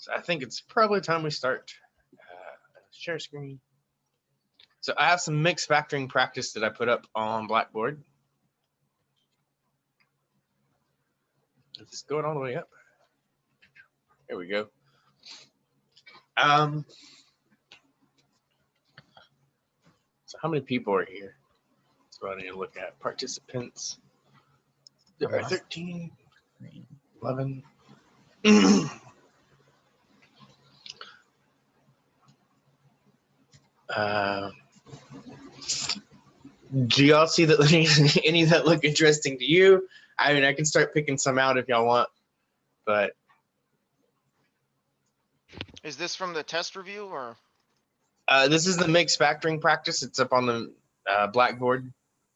So I think it's probably time we start. Share screen. So I have some mixed factoring practice that I put up on Blackboard. Is this going all the way up? There we go. So how many people are here? That's what I need to look at. Participants. There are 13, 11. Do y'all see that any that look interesting to you? I mean, I can start picking some out if y'all want, but Is this from the test review or? this is the mixed factoring practice. It's up on the Blackboard.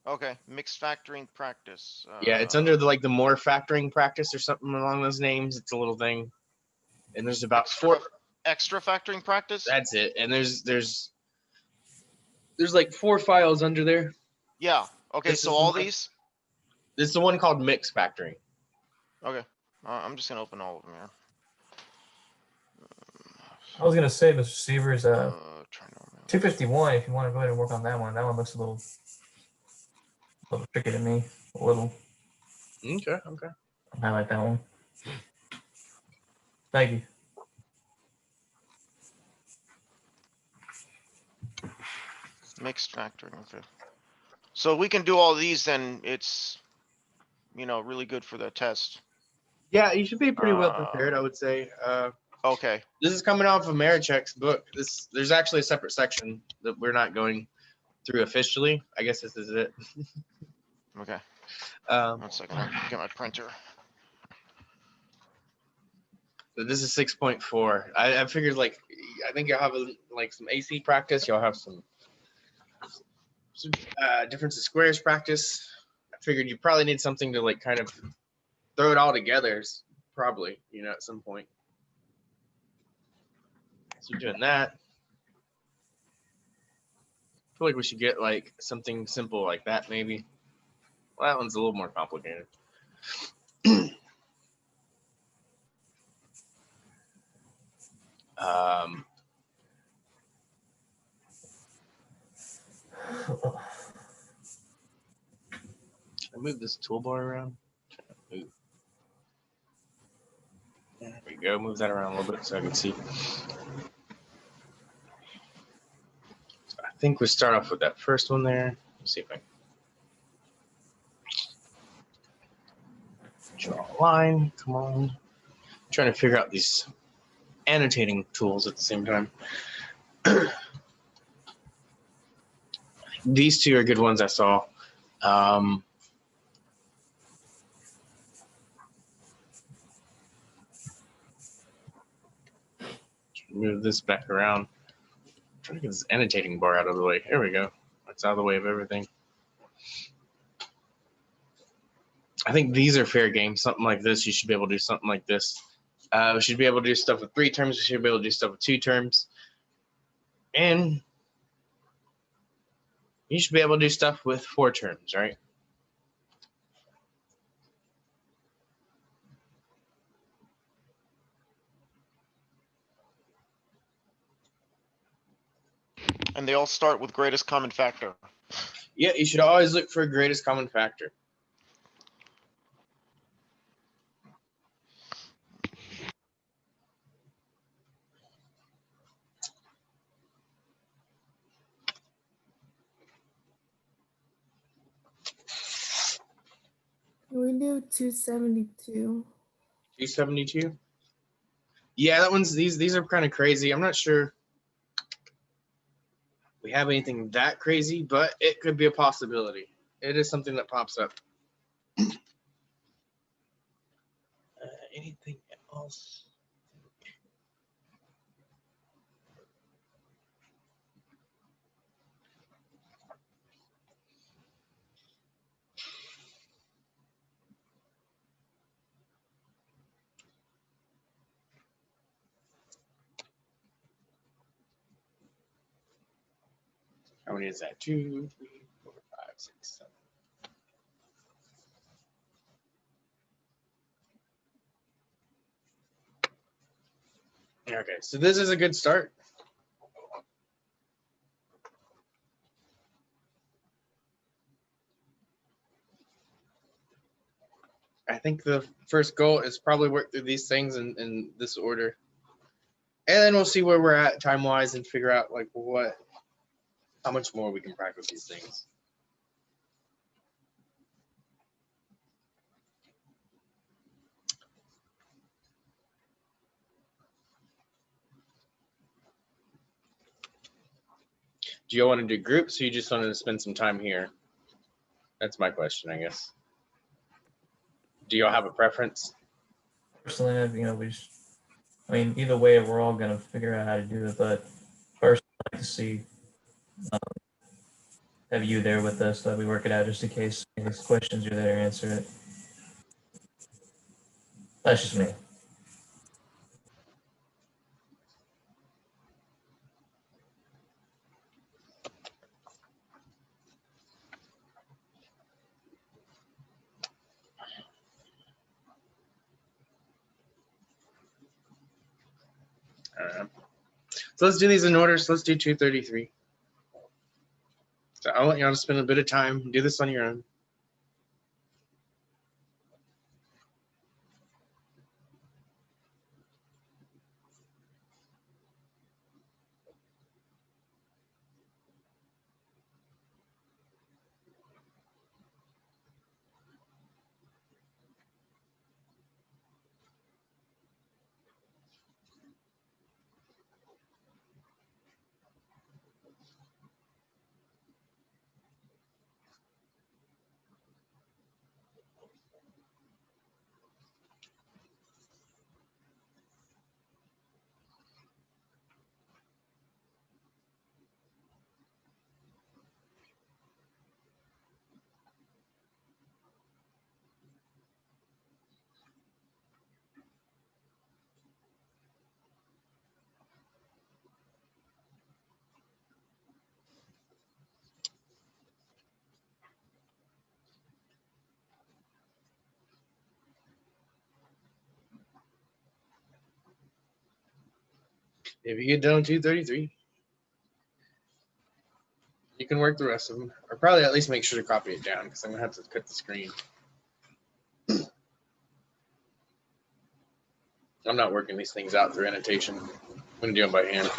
Okay, mixed factoring practice. Yeah, it's under the more factoring practice or something along those names. It's a little thing, and there's about extra factoring practice. That's it, and there's like 4 files under there. Yeah. Okay. So all these. This is the one called mixed factoring. Okay. I'm just gonna open all of them here. I was gonna say, Mr. Sievers, 251. If you want to go ahead and work on that one looks a little tricky to me. A little. Okay. I like that one. Thank you. Mixed factoring. Okay. So we can do all these, then it's, really good for the test. Yeah, you should be pretty well prepared, I would say. Okay. This is coming off of Marichek's book. There's actually a separate section that we're not going through officially. I guess this is it. Okay. 1 second. I'll get my printer. So this is 6.4. I figured I think you'll have some AC practice. You'll have some difference of squares practice. I figured you probably need something to kind of throw it all together. Probably, at some point. So you're doing that. I feel like we should get something simple like that, maybe. Well, that one's a little more complicated. Can I move this toolbar around? There we go. Move that around a little bit so I can see. So I think we start off with that first one there. Let's see if I can draw a line. Come on. I'm trying to figure out these annotating tools at the same time. These two are good ones I saw. Move this back around. I'm trying to get this annotating bar out of the way. There we go. That's out of the way of everything. I think these are fair game. Something like this, you should be able to do something like this. We should be able to do stuff with 3 terms. We should be able to do stuff with 2 terms. And you should be able to do stuff with 4 terms, right? And they all start with greatest common factor. Yeah, you should always look for greatest common factor. We do 272. 272? Yeah, that one's these are kind of crazy. I'm not sure we have anything that crazy, but it could be a possibility. It is something that pops up. Anything else? How many is that? 2, 3, 4, 5, 6, 7. Okay, so this is a good start. I think the first goal is probably work through these things in this order. And then we'll see where we're at time-wise and figure out like how much more we can practice these things. Do you all want to do groups or you just wanted to spend some time here? That's my question, I guess. Do y'all have a preference? Personally, I mean, either way, we're all gonna figure out how to do it. But first, I'd like to see have you there with us so that we work it out, just in case any questions you're there to answer it. That's just me. So let's do these in order. So let's do 233. So I want y'all to spend a bit of time, do this on your own. If you get done 233, you can work the rest of them, or probably at least make sure to copy it down because I'm gonna have to cut the screen. I'm not working these things out through annotation. I'm gonna do them by hand.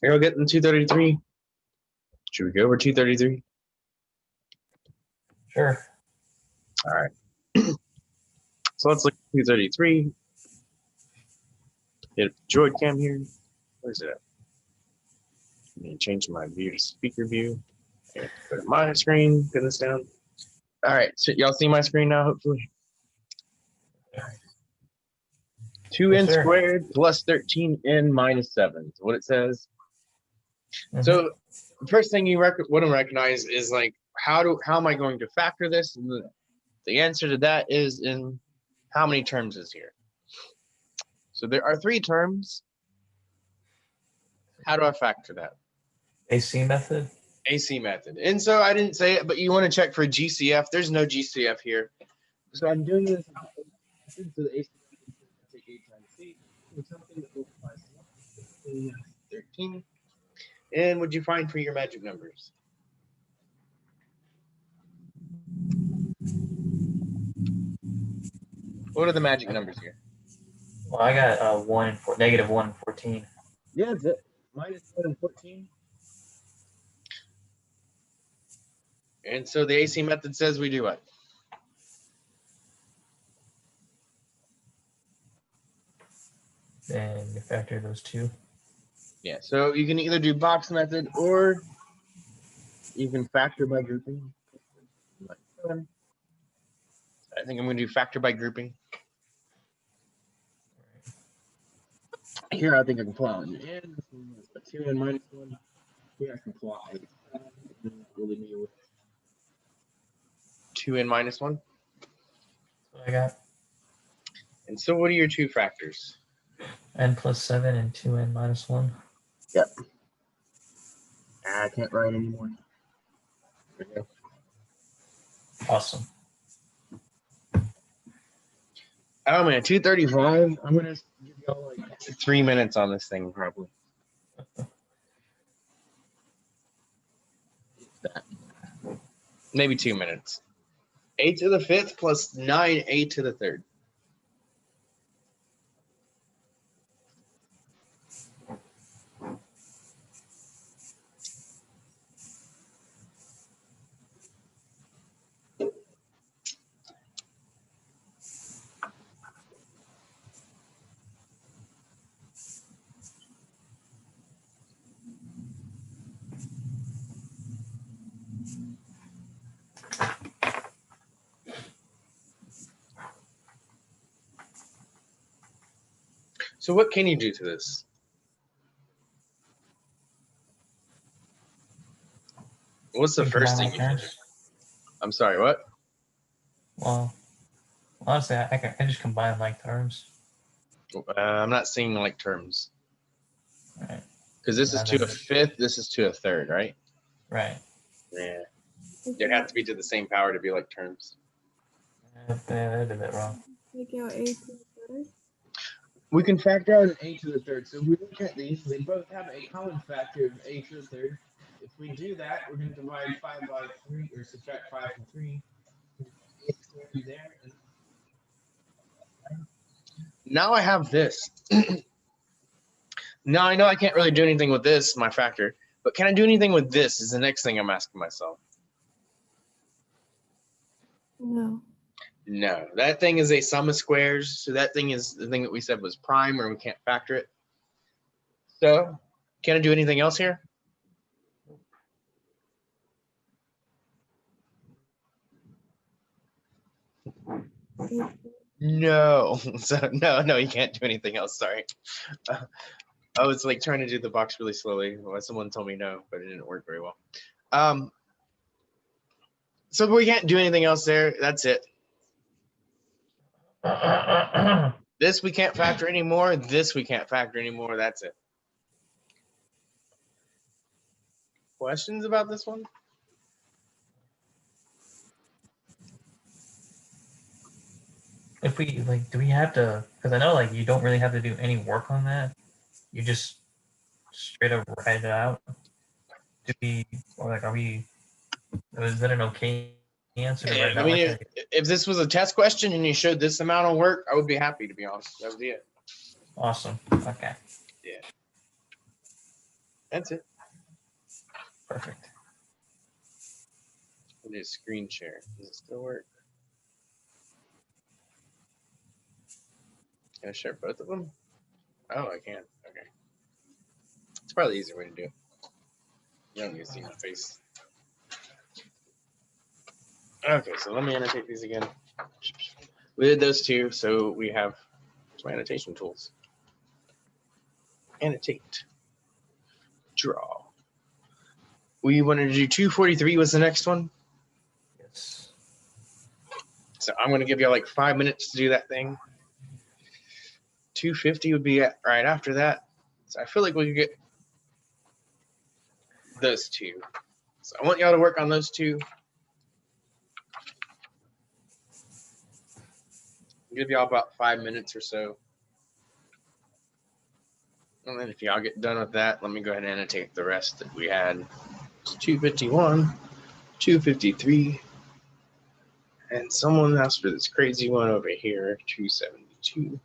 Here, I'll get in 233. Should we go over 233? Sure. All right. So let's look at 233. Hit droid cam here. Where's it at? Let me change my view to speaker view. And go to my screen, pin this down. All right, so y'all see my screen now, hopefully. 2n Yes, sir. squared plus 13n minus 7 is what it says. Mhm. So the first thing you wouldn't recognize is like, how am I going to factor this? And the answer to that is in how many terms is here. So there are 3 terms. How do I factor that? AC method. AC method. And so I didn't say it, but you want to check for GCF. There's no GCF here. So I'm doing this. So the AC method take 8 times C. It's something that multiplies 13. And what'd you find for your magic numbers? What are the magic numbers here? Well, I got negative 1 and 14. Yeah, that's it. Minus 1 and 14. And so the AC method says we do what? Then you factor those 2. Yeah, so you can either do box method or you can factor by grouping. I think I'm going to do factor by grouping. Here, I think I can plot an n, a 2 and minus 1. Here, I can plot a really me with 2 and minus 1. That's what I got. And so, what are your 2 factors? N plus 7 and 2n minus 1. Yep. I can't write anymore. There we go. Awesome. I'm at 2:35. I'm going to give y'all like 3 minutes on this thing, probably. Maybe 2 minutes. 8 to the 5th plus 9a to the 3rd. So what can you do to this? What's the You first combine thing my you can do? terms. I'm sorry, what? Well, honestly, I just combine like terms. I'm not seeing like terms. Right. Because this is Yeah, to a then- 5th, this is to a 3rd, right? Right. Yeah. They'd have to be to the same power to be like terms. They did that wrong. Take out a to the third. We can factor out an a to the 3rd. So if we look at these, they both have a common factor of a to the 3rd. If we do that, we're going to divide 5 by 3 or subtract 5 from 3. A squared there. Now I have this. Now I know I can't really do anything with this, my factor, but can I do anything with this is the next thing I'm asking myself. No. No, that thing is a sum of squares. So that thing is the thing that we said was prime or we can't factor it. So can I do anything else here? No. So no, you can't do anything else. Sorry. I was like trying to do the box really slowly. Well, someone told me no, but it didn't work very well. So we can't do anything else there. That's it. This we can't factor anymore. This we can't factor anymore. That's it. Questions about this one? If we like, do we have to? Because I know like you don't really have to do any work on that. You just straight up write it out. Do we, or like, are we? Is that an okay answer to write it I out mean, like that? if this was a test question and you showed this amount of work, I would be happy, to be honest. That would be it. Awesome. Okay. That's it. Perfect. I need a screen share. Does it still work? Can I share both of them? Oh, I can. Okay. It's probably the easier way to do it. You don't need to see my face. Okay, so let me annotate these again. We did those two, so we have my annotation tools. Annotate. Draw. We wanted to do 243 was the next one. Yes. So I'm going to give you like 5 minutes to do that thing. 250 would be right after that. So I feel like we could get those two. So I want y'all to work on those two. I'll give y'all about 5 minutes or so. And then if y'all get done with that, let me go ahead and annotate the rest that we had. It's 251, 253, and someone asked for this crazy one over here, 272.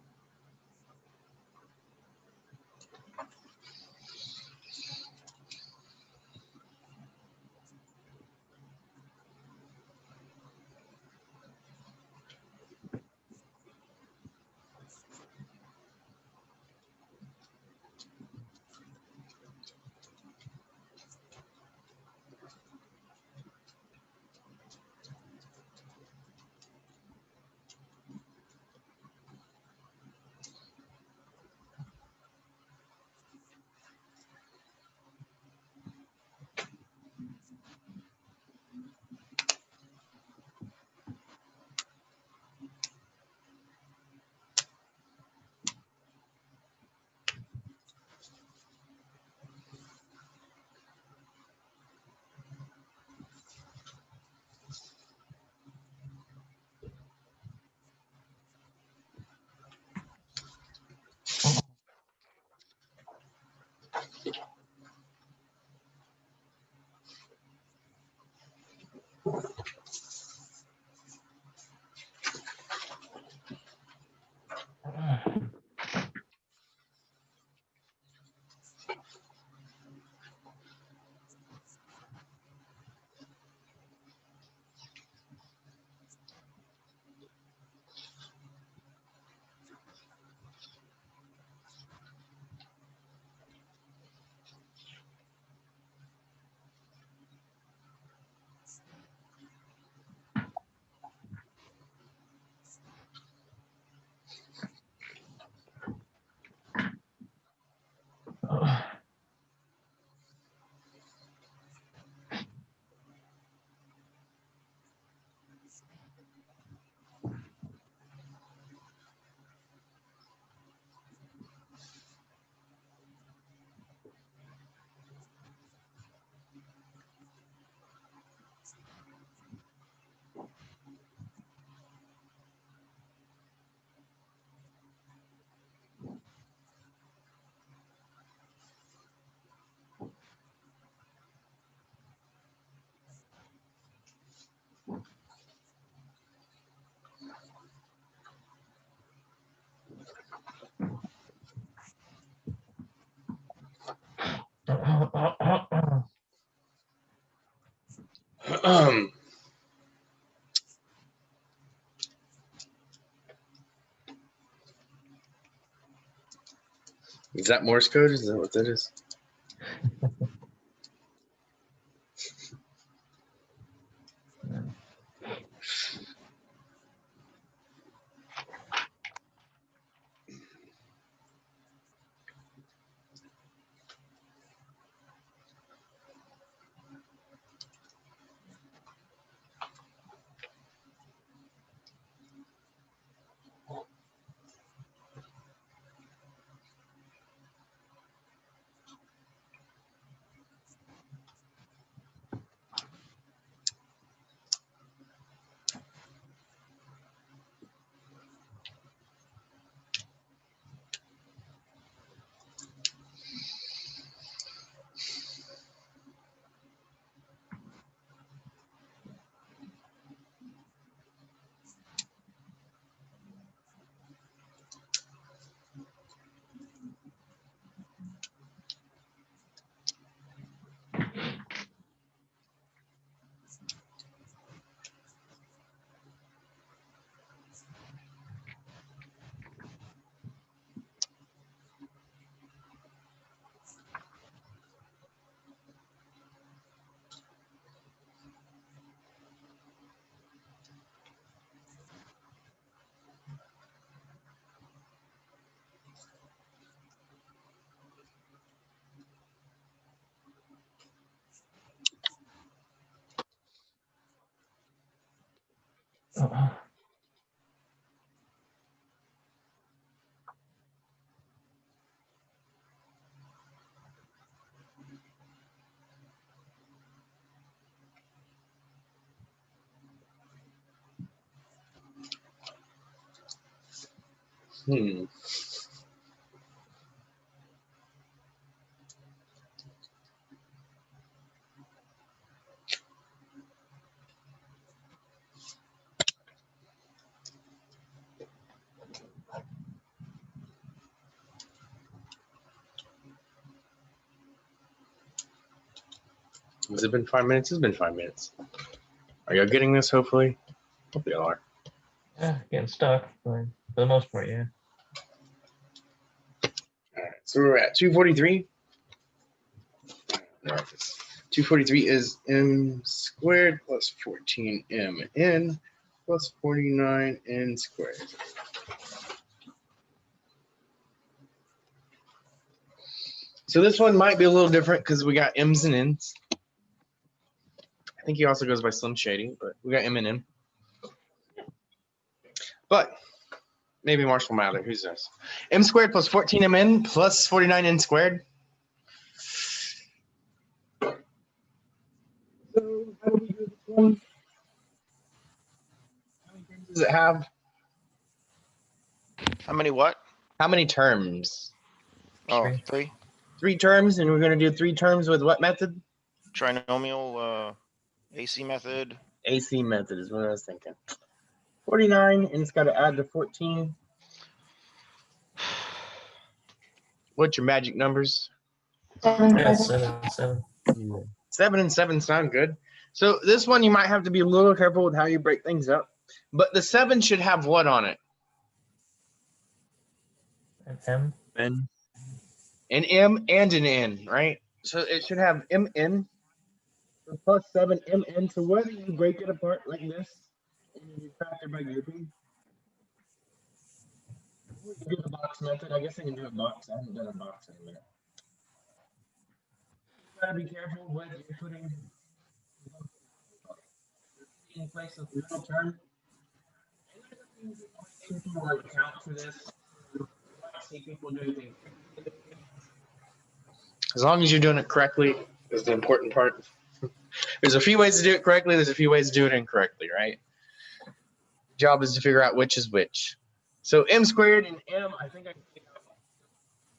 Is that Morse code? Is that what that is? Uh, Hmm. Has it been 5 minutes? It's been 5 minutes. Are y'all getting this? Hopefully. Hope y'all are. yeah, getting stuck, but for the most part, yeah. All right. So we're at 243. All right. 243 is m squared plus 14mn plus 49n squared. So this one might be a little different because we got m's and n's. I think he also goes by Slim Shady, but we got m and n. But maybe Marshall Mather. Who's this? M squared plus 14mn plus 49n squared. So how do we do this one? How many terms does it have? How many what? How many terms? Oh, Three. 3. 3 terms, and we're going to do 3 terms with what method? Trinomial, AC method. AC method is what I was thinking. 49, and it's got to add to 14. What's your magic numbers? Yeah, 7. 7 and 7 sound good. So this one you might have to be a little careful with how you break things up. But the 7 should have what on it? An M. An M and an N, right? So it should have MN plus 7 MN. So whether you break it apart like this and you factor by grouping, you can do the box method. I guess I can do a box. I haven't done a box in a minute. You gotta be careful with you're putting in place of the middle term. People like count for this. I see people do things. As long as you're doing it correctly is the important part. There's a few ways to do it correctly. There's a few ways to do it incorrectly, right? Job is to figure out which is which. So m squared and m, I think I can take out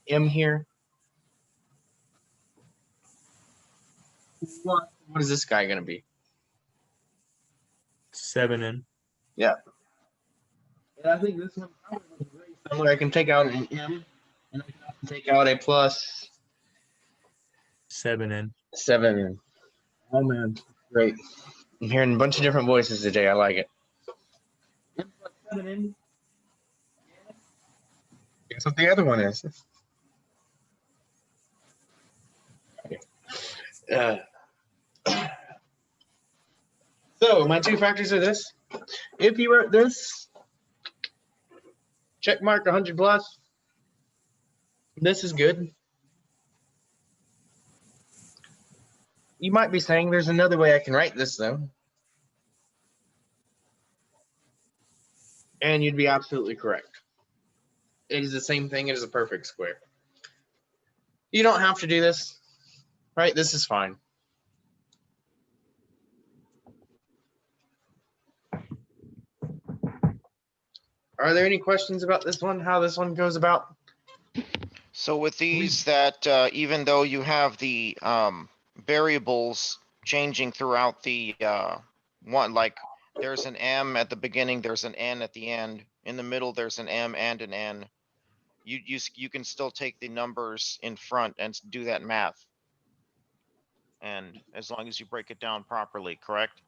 m here. What is this guy going to be? 7n. Yeah. And I think this one probably is very similar. I can take out an m, and I can take out a plus 7n. 7. Oh, man. Great. I'm hearing a bunch of different voices today. I like it. M plus 7n. Guess what the other one is? So my 2 factors are this. If you wrote this, check mark 100 plus. This is good. You might be saying there's another way I can write this though. And you'd be absolutely correct. It is the same thing as a perfect square. You don't have to do this, right? This is fine. Are there any questions about this one? How this one goes about? So with these that, even though you have the, variables changing throughout the, one, like there's an M at the beginning, there's an N at the end, in the middle, there's an M and an N. You can still take the numbers in front and do that math. And as long as you break it down properly, correct?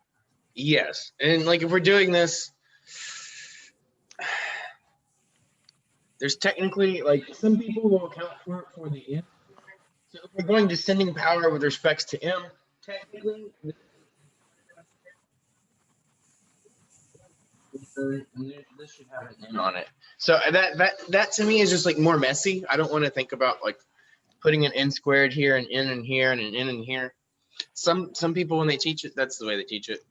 Yes. And like if we're doing this, there's technically like some people will account for the M. So if we're going descending power with respects to M, technically this should have an N on it. So that to me is just like more messy. I don't want to think about like putting an N squared here and N in here and an N in here. Some people when they teach it, that's the way they teach it.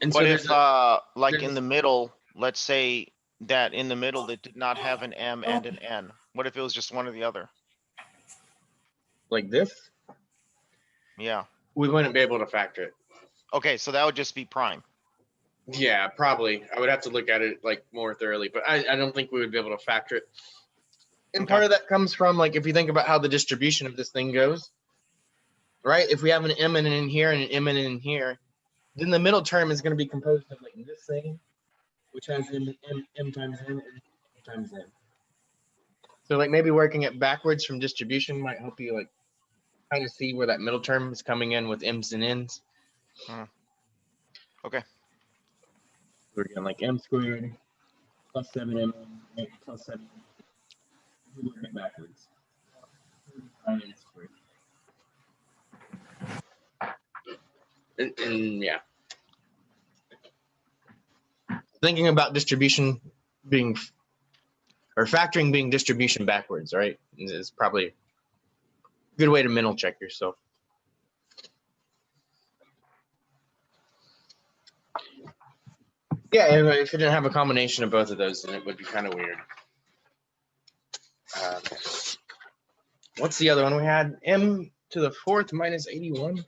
And What so if, there's a, like there's in the middle, let's say that in the middle, it did not have an M and an N? What if it was just one or the other? like this, Yeah. we wouldn't be able to factor it. Okay, so that would just be prime. Yeah, probably. I would have to look at it like more thoroughly, but I don't think we would be able to factor it. And Okay. part of that comes from like if you think about how the distribution of this thing goes, right? If we have an M and an in here and an M and an in here, then the middle term is going to be composed of like this thing, which has M times N and M times N. So like maybe working it backwards from distribution might help you like kind of see where that middle term is coming in with M's and N's. Okay. We're getting like M squared plus 7M plus 7. We work it backwards. N squared. And yeah. Thinking about distribution being or factoring being distribution backwards, right? Is probably a good way to mental check yourself. Yeah, if it didn't have a combination of both of those, then it would be kind of weird. What's the other one we had? M to the fourth minus 81.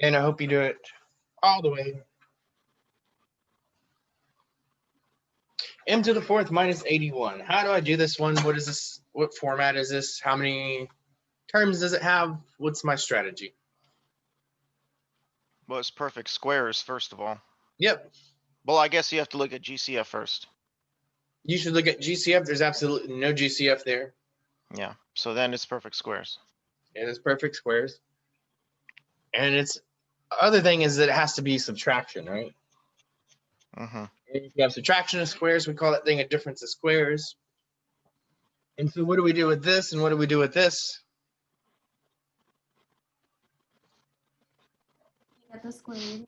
And I hope you do it all the way. M to the fourth minus 81. How do I do this one? What is this? What format is this? How many terms does it have? What's my strategy? Well, it's perfect squares, first of all. Yep. Well, I guess you have to look at GCF first. You should look at GCF. There's absolutely no GCF there. Yeah, so then it's perfect squares. And it's perfect squares. And its other thing is that it has to be subtraction, right? Mm-hmm. And if you have subtraction of squares, we call that thing a difference of squares. And so what do we do with this and what do we do with this? You get the square root.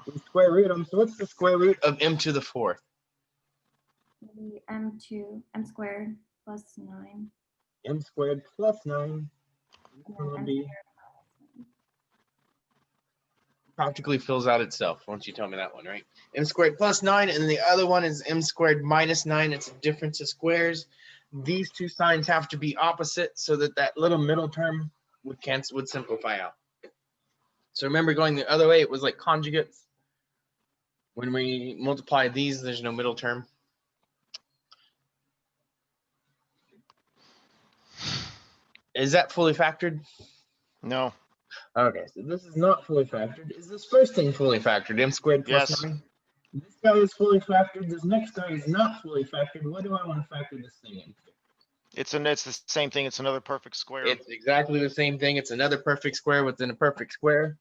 We square root them. So what's the square root of M to the fourth? Maybe m squared plus 9. M squared plus 9 And then will m be squared minus practically fills out itself once you tell me that one, right? M squared plus 9, and the other one is M squared minus 9. It's a difference of squares. These two signs have to be opposite so that that little middle term would cancel, would simplify out. So remember going the other way, it was like conjugates. When we multiply these, there's no middle term. Is that fully factored? No. Okay, so this is not fully factored. Is this first thing fully factored? M squared plus Yes. 9? This guy is fully factored. This next guy is not fully factored. What do I want to factor this thing into? It's the same thing. It's another perfect square. It's exactly the same thing. It's another perfect square within a perfect square.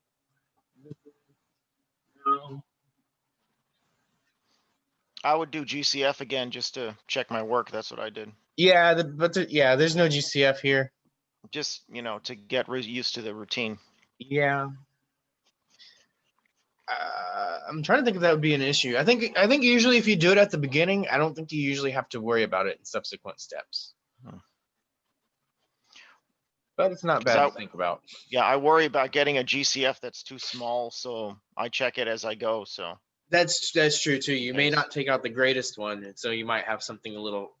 I would do GCF again just to check my work. That's what I did. Yeah, there's no GCF here. Just, to get used to the routine. Yeah. I'm trying to think if that would be an issue. I think usually if you do it at the beginning, I don't think you usually have to worry about it in subsequent steps. But it's not bad to think about. Yeah, I worry about getting a GCF that's too small, so I check it as I go, so. That's true too. You may not take out the greatest one, and so you might have something a little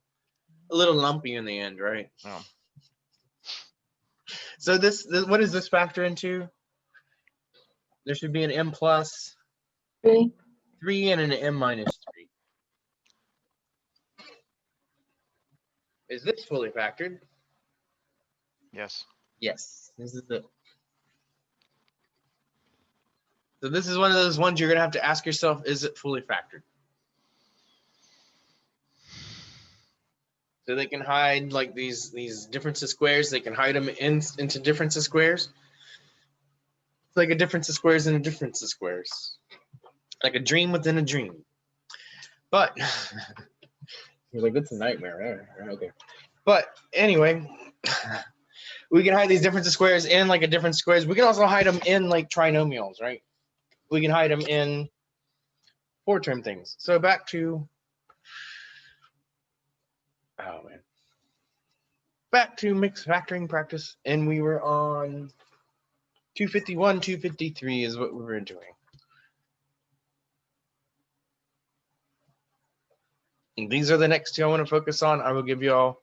lumpy in the end, right? Yeah. So this what does this factor into? There should be an M plus 3. 3 and an M minus 3. Is this fully factored? Yes. Yes, this is it. So this is one of those ones you're gonna have to ask yourself: is it fully factored? So they can hide like these difference of squares. They can hide them into difference of squares. It's like a difference of squares and a difference of squares, like a dream within a dream. But you're like, that's a nightmare. Okay. But anyway, we can hide these difference of squares in like a different squares. We can also hide them in like trinomials, right? We can hide them in 4-term things. So back to, back to mixed factoring practice. And we were on 251, 253 is what we were doing. And these are the next two I want to focus on. I will give you all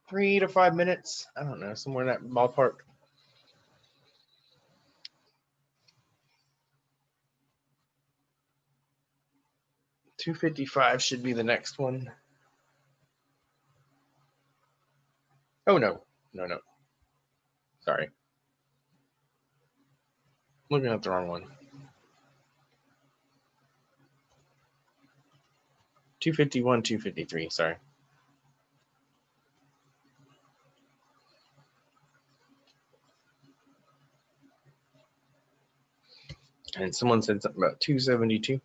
3 to 5 minutes. I don't know, somewhere in that ballpark. $255 should be the next one. Oh no. Sorry. Looking at the wrong one. 251, 253, sorry. And someone said something about 272.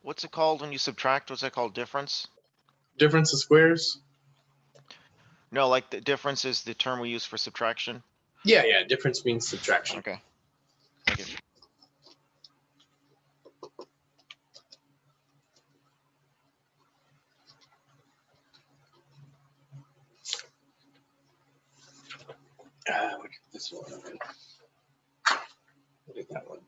What's it called when you subtract? What's that called? Difference? Difference of squares? No, like the difference is the term we use for subtraction. Yeah, difference means subtraction. Okay. Thank you. Look at this one. Look at that one.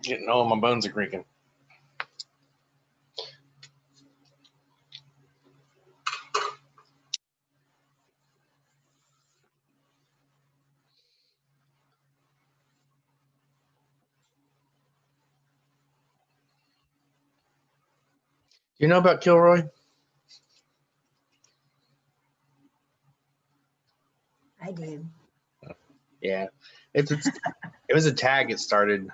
Getting all my bones are creaking. You know about Kilroy? I do. Yeah, it was a tag. It started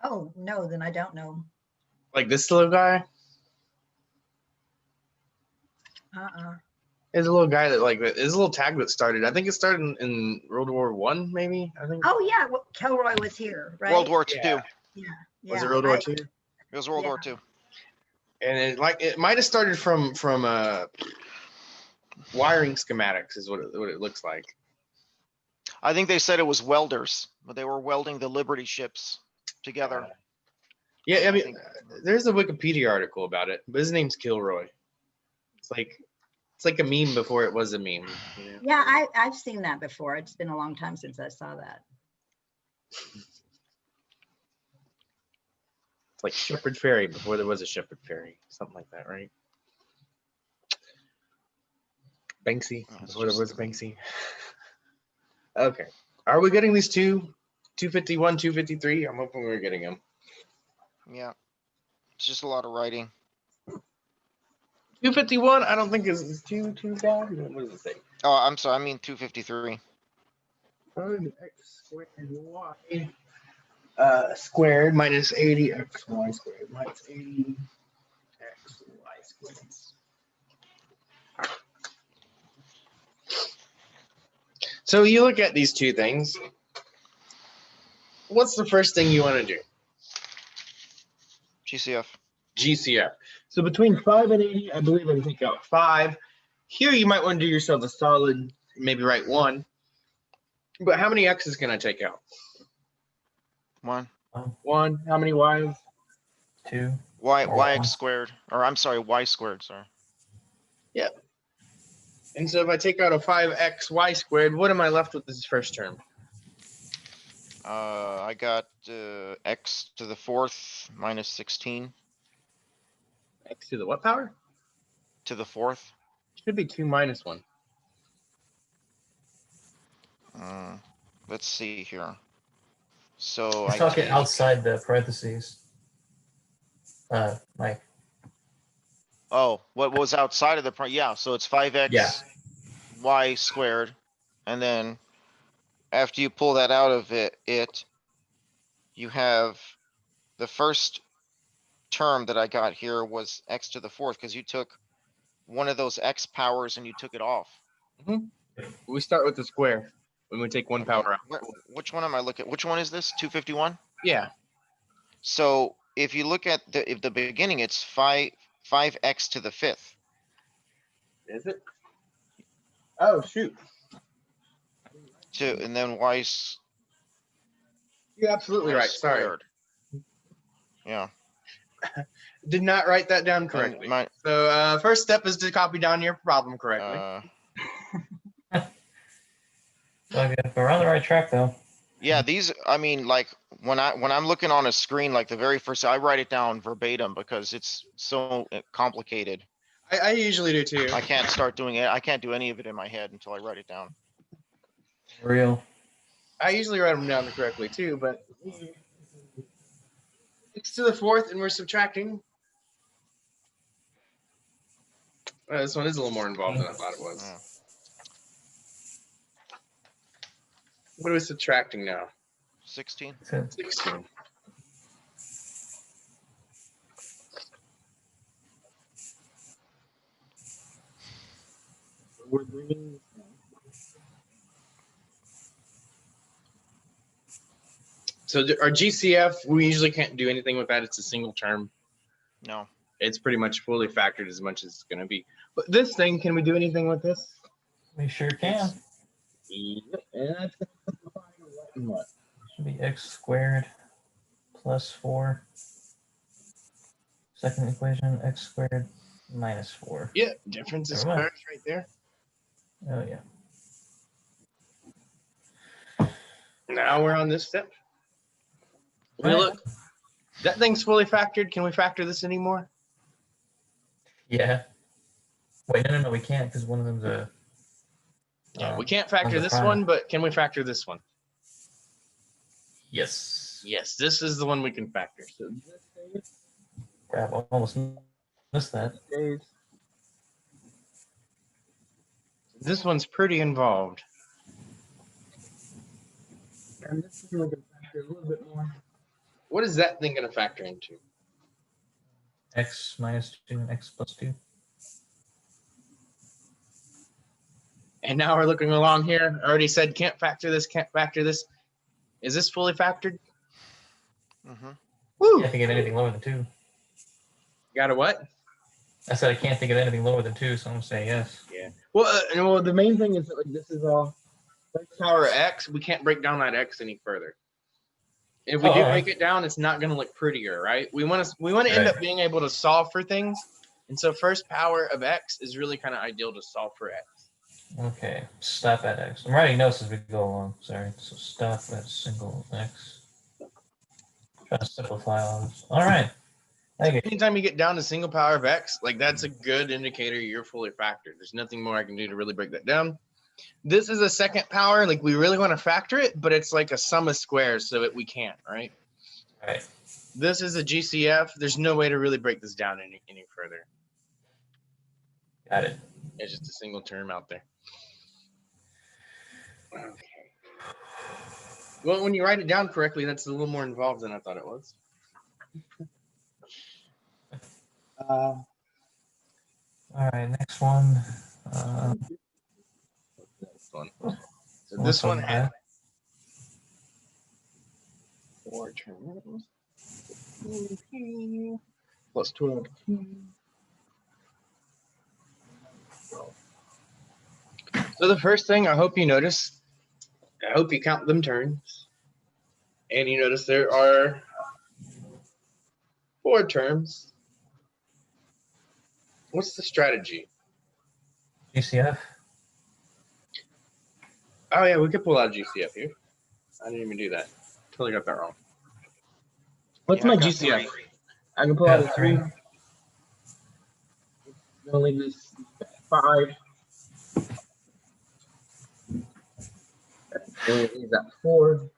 Oh, no, then I don't know. like this little guy. Uh-uh. There's a little guy that like there's a little tag that started. I think it started in World War One, maybe. I think. Oh, yeah, well, Kelroy was here, right? World War Yeah. II. Yeah. Was it World War I- Two? It was World War II. And it might have started from wiring schematics is what it looks like. I think they said it was welders, but they were welding the Liberty ships together. Yeah, I mean, think- there's a Wikipedia article about it, but his name's Kilroy. It's like a meme before it was a meme. You know? Yeah, I've seen that before. It's been a long time since I saw that. It's like Shepherd Ferry before there was a Shepherd Ferry, something like that, right? Banksy It's before there just- was Banksy. Okay, are we getting these 251, 253? I'm hoping we're getting them. Yeah. It's just a lot of writing. 251, I don't think is too bad. What does it say? Oh, I'm sorry. I mean 253. X squared y squared minus 80 x y squared minus 80 x y squared. So you look at these two things. What's the first thing you want to do? GCF. GCF. So between 5 and 80, I believe I can take out 5. Here you might want to do yourself a solid, maybe write 1. But how many x's can I take out? 1. 1. How many y's? 2. Y Or one. x squared. Or I'm sorry, y squared. Sorry. And so if I take out a 5xy squared, what am I left with this first term? I got x to the 4th minus 16 X to the what power? to the 4th. Should be 2 minus 1. Let's see here. So Let's I talk it take, outside the parentheses. Mike. oh, what was outside of the, yeah, so it's 5x Yeah. y squared. And then after you pull that out of it, you have the first term that I got here was x to the 4th because you took one of those x powers and you took it off. We start with the square when we take one Okay, power out. Which one am I looking? Which one is this? 251? Yeah. So if you look at if the beginning, it's 5x to the 5th. Is it? Oh, shoot. And then y's You're absolutely right. Sorry. squared. Yeah. Did not write that down and correctly. my- So first step is to copy down your problem correctly. Okay, we're on the right track though. Yeah, these, I mean, like, when I'm looking on a screen, like the very first, I write it down verbatim because it's so complicated. I usually do too. I can't start doing it. I can't do any of it in my head until I write it down. Real. I usually write them down correctly too, but x to the 4th and we're subtracting. This one is a little more involved than I thought it was. Yeah. What are we subtracting now? 16. 16. We're bringing. So our GCF, we usually can't do anything with that. It's a single term. No. It's pretty much fully factored as much as it's going to be. But this thing, can we do anything with this? We sure can. Yep. And that's going to simplify what? Should be x squared plus 4. Second equation, x squared minus 4. Yeah, difference is Never mind. squares right there. Oh yeah. Now we're on this step. We Right. look. That thing's fully factored. Can we factor this anymore? Yeah. Wait, no, we can't because one of them's a. Yeah, we can't factor under this prime. one, but can we factor this one? Yes. Yes, this is the one we can factor. So this stays. Crap, I almost missed that. Stays. This one's pretty involved. And this is going to factor a little bit more. What is that thing going to factor into? X minus 2 and x plus 2. And now we're looking along here. I already said can't factor this, can't factor this. Is this fully factored? Mhm. Woo! Can't think of anything lower than 2. Got a what? I said I can't think of anything lower than 2, so I'm gonna say yes. Yeah. Well, the main thing is that like this is all first power of x. We can't break down that x any further. If we do alright. break it down, it's not going to look prettier, right? We want to end Right. up being able to solve for things, and so first power of x is really kind of ideal to solve for x. Okay, stop at x. I'm writing notes as we go along. Sorry. So stop at single x. Try to simplify all this. All right. Thank you. Anytime you get down to single power of x, like that's a good indicator you're fully factored. There's nothing more I can do to really break that down. This is a second power, like we really want to factor it, but it's like a sum of squares, so that we can't, right? Right. This is a GCF. There's no way to really break this down any further. Got it. It's just a single term out there. Okay. Well, when you write it down correctly, that's a little more involved than I thought it was. All right. Next one. This one. So this one had 4 terms. Plus 12. So the first thing I hope you notice, I hope you count them terms. And you notice there are 4 terms. What's the strategy? GCF. Oh yeah, we could pull out GCF here. I didn't even do that. Totally got that wrong. What's Yeah, my I got GCF? 3. I can pull out a 3. 3. Gonna leave this 5. Leave that 4.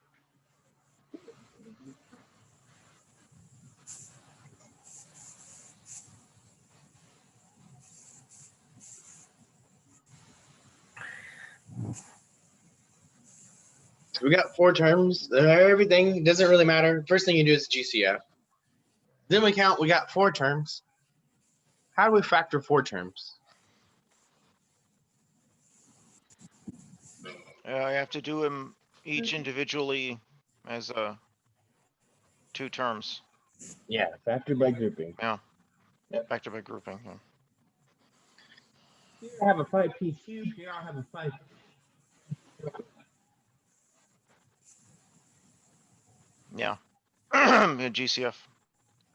So we got 4 terms. Everything doesn't really matter. First thing you do is GCF. Then we count. We got 4 terms. How do we factor 4 terms? I have to do them each individually as 2 terms. Yeah, factor by grouping. Factor by grouping. Yeah. Here I have a 5p cubed. Here I have a 5. Yeah. GCF.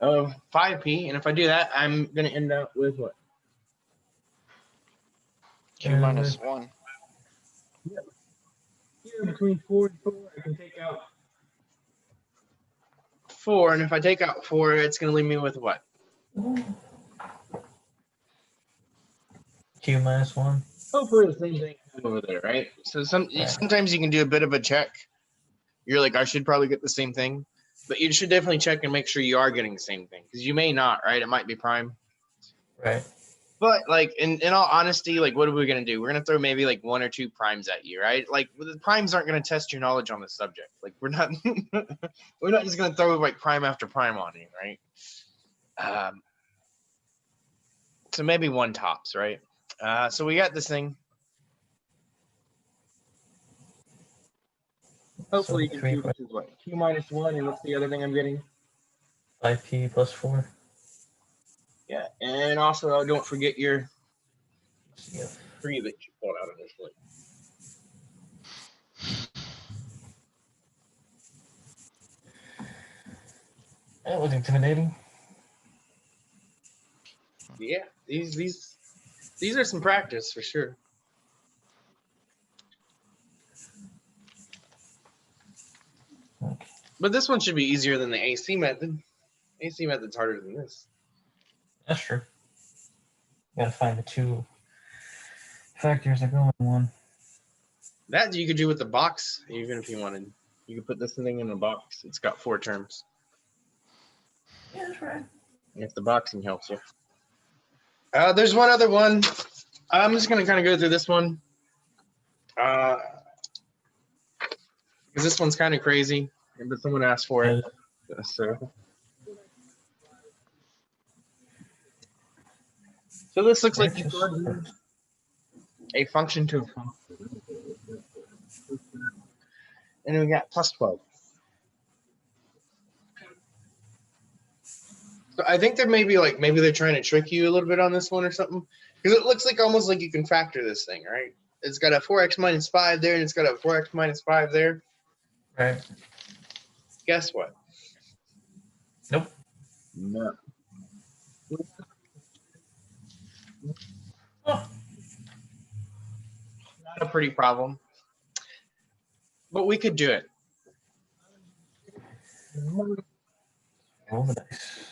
Of 5p, and if I do that, I'm gonna end up with what? Q minus 1. Here between 4 and 4, I can take out 4, and if I take out 4, it's gonna leave me with what? Q minus 1. Hopefully the same thing over there, right? So sometimes you can do a bit of a check. You're like, I should probably get the same thing, but you should definitely check and make sure you are getting the same thing, because you may not, right? It might be prime. Right. But like in all honesty, like what are we gonna do? We're gonna throw maybe like 1 or 2 primes at you, right? Like the primes aren't gonna test your knowledge on the subject. Like we're not we're not just gonna throw like prime after prime on you, right? So maybe 1 tops, right? So we got this thing. Hopefully you can see this is what? Q minus 1, and what's the other thing I'm getting? 5p plus 4. Yeah, and also don't forget your GCF. 3 that you pulled out initially. That was intimidating. Yeah, these are some practice for sure. Okay. But this one should be easier than the AC method. AC method's harder than this. That's true. Gotta find the 2 factors that go in 1. That you could do with the box, even if you wanted. You could put this thing in a box. It's got 4 terms. Yeah, that's right. If the boxing helps you. There's one other one. I'm just gonna kind of go through this one. Because this one's kind of crazy, but someone asked for it. So this looks like you could a function to a function. And we got plus 12. So I think there may be like, maybe they're trying to trick you a little bit on this one or something. Because it looks like almost like you can factor this thing, right? It's got a 4x minus 5 there, and it's got a 4x minus 5 there. Right. Guess what? Nope. No. Oh, Not a pretty problem. But we could do it. roll the dice.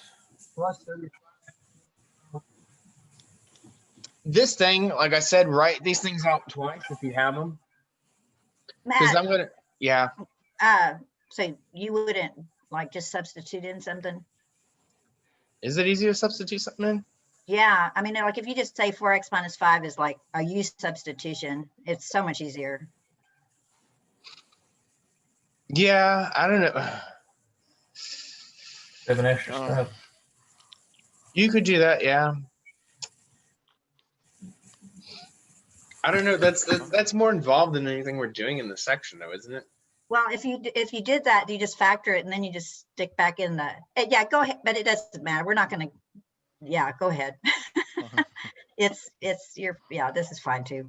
This thing, like I said, write these things out twice if you have them. Because Matt, I'm going to, yeah. so you wouldn't like just substitute in something? Is it easy to substitute something in? Yeah, I mean, like if you just say 4x minus 5 is like a U substitution, it's so much easier. Yeah, I don't know. There's an extra Oh. step. You could do that, yeah. I don't know. That's more involved than anything we're doing in the section, though, isn't it? Well, if you did that, you just factor it and then you just stick back in the, yeah, go ahead, but it doesn't matter. We're not going to, yeah, go ahead. It's your, yeah, this is fine too.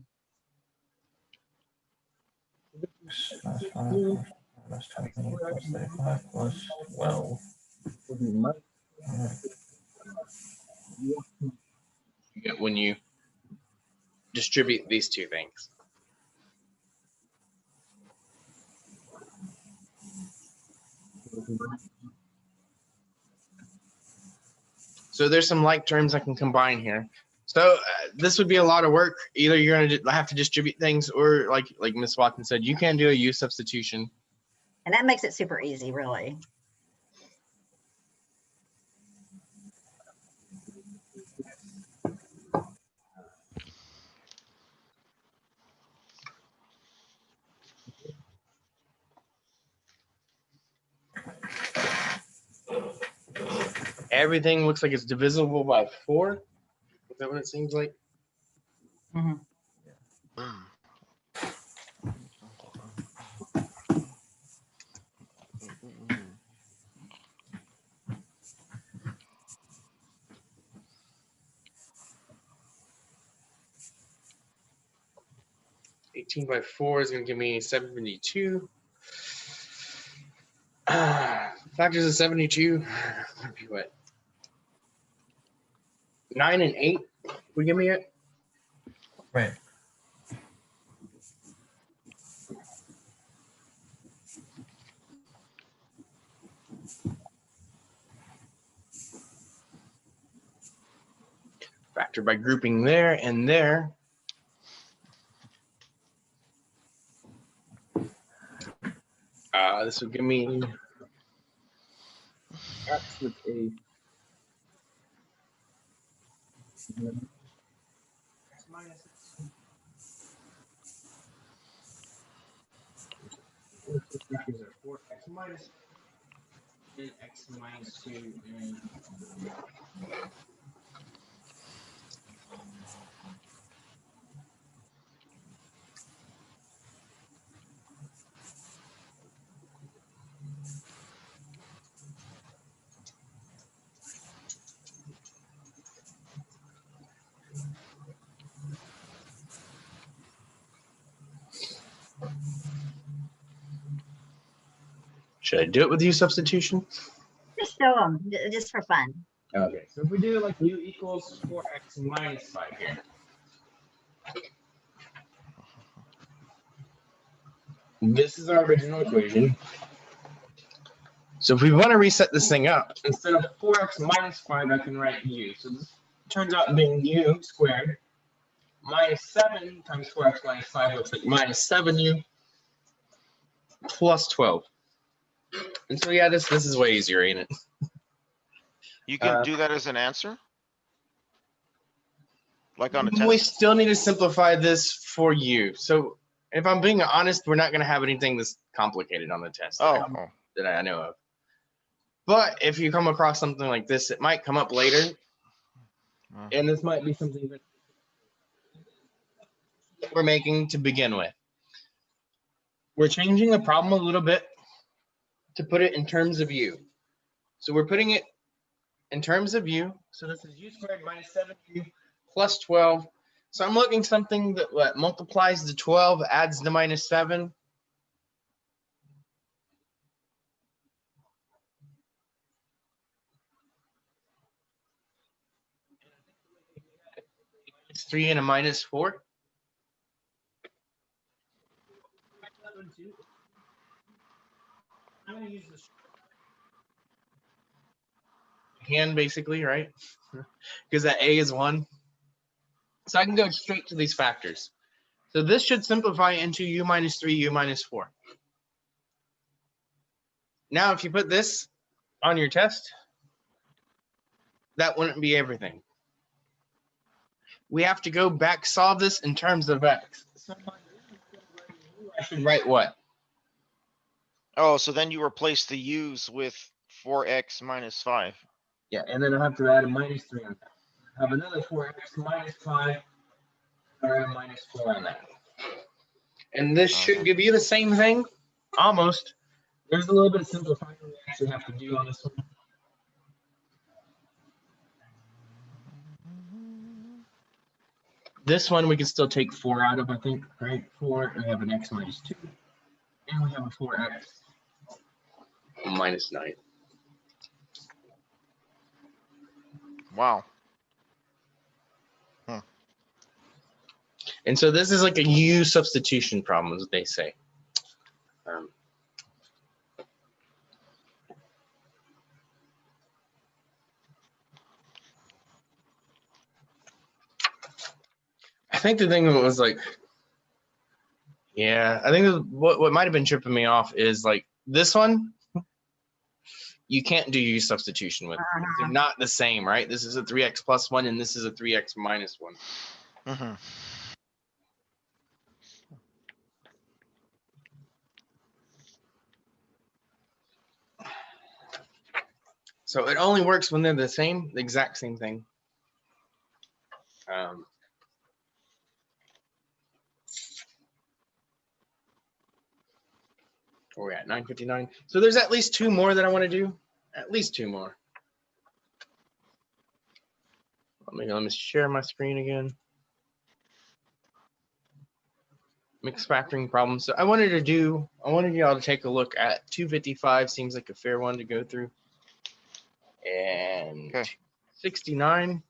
Plus 5 plus 20 plus 35 plus 12. Alright. You get when you distribute these two things. So there's some like terms I can combine here. So this would be a lot of work. Either you're going to have to distribute things, or like Miss Watson said, you can do a U substitution. And that makes it super easy, really. Everything looks like it's divisible by 4. Is that what it seems like? Mhm. Mm. 18 by 4 is going to give me 72. Factors of 72 would be what? 9 and 8 would give me it. Right. Factor by grouping there and there. This would give me x with a x minus x minus and x minus 2 and should I do it with U substitution? Just show them, just for fun. Okay, so if we do like U equals 4x minus 5 here. This is our original equation. So if we want to reset this thing up, instead of 4x minus 5, I can write U. So this turns out being U squared minus 7 times 4x minus 5 looks like minus 7U plus 12. And so yeah, this is way easier, ain't it? You can do that as an answer? Like on a We test? still need to simplify this for U. So If I'm being honest, we're not going to have anything this complicated on the test Oh, that I know of. But if you come across something like this, it might come up later. And this might be something that we're making to begin with. We're changing the problem a little bit to put it in terms of u. So we're putting it in terms of u. So this is u squared minus 7u plus 12. So I'm looking something that what, multiplies the 12, adds the minus 7. It's 3 and a minus 4. I'm going to use this hand basically, right? Because that a is 1. So I can go straight to these factors. So this should simplify into u minus 3, u minus 4. Now, if you put this on your test, that wouldn't be everything. We have to go back, solve this in terms of x. So I should write what? oh, so then you replace the u's with 4x minus 5. Yeah, and then I'll have to add a minus 3 on that. Have another 4x minus 5, or a minus 4 on that. And this should give you the same thing, almost. There's a little bit of simplifying we actually have to do on this one. This one we can still take 4 out of, I think, right? 4, we have an x minus 2, and we have a 4x minus 9. Wow. And so this is like a U substitution problem, as they say. I think the thing that was like, yeah, I think what might have been tripping me off is like this one, you can't do U substitution with. They're not the same, right? This is a 3x plus 1, and this is a 3x minus 1. Mm-hmm. So it only works when they're the same, the exact same thing. Where we're at 9:59. So there's at least 2 more that I want to do. At least 2 more. Let me share my screen again. Mixed factoring problem. So I wanted y'all to take a look at 255. Seems like a fair one to go through. And Okay. 69.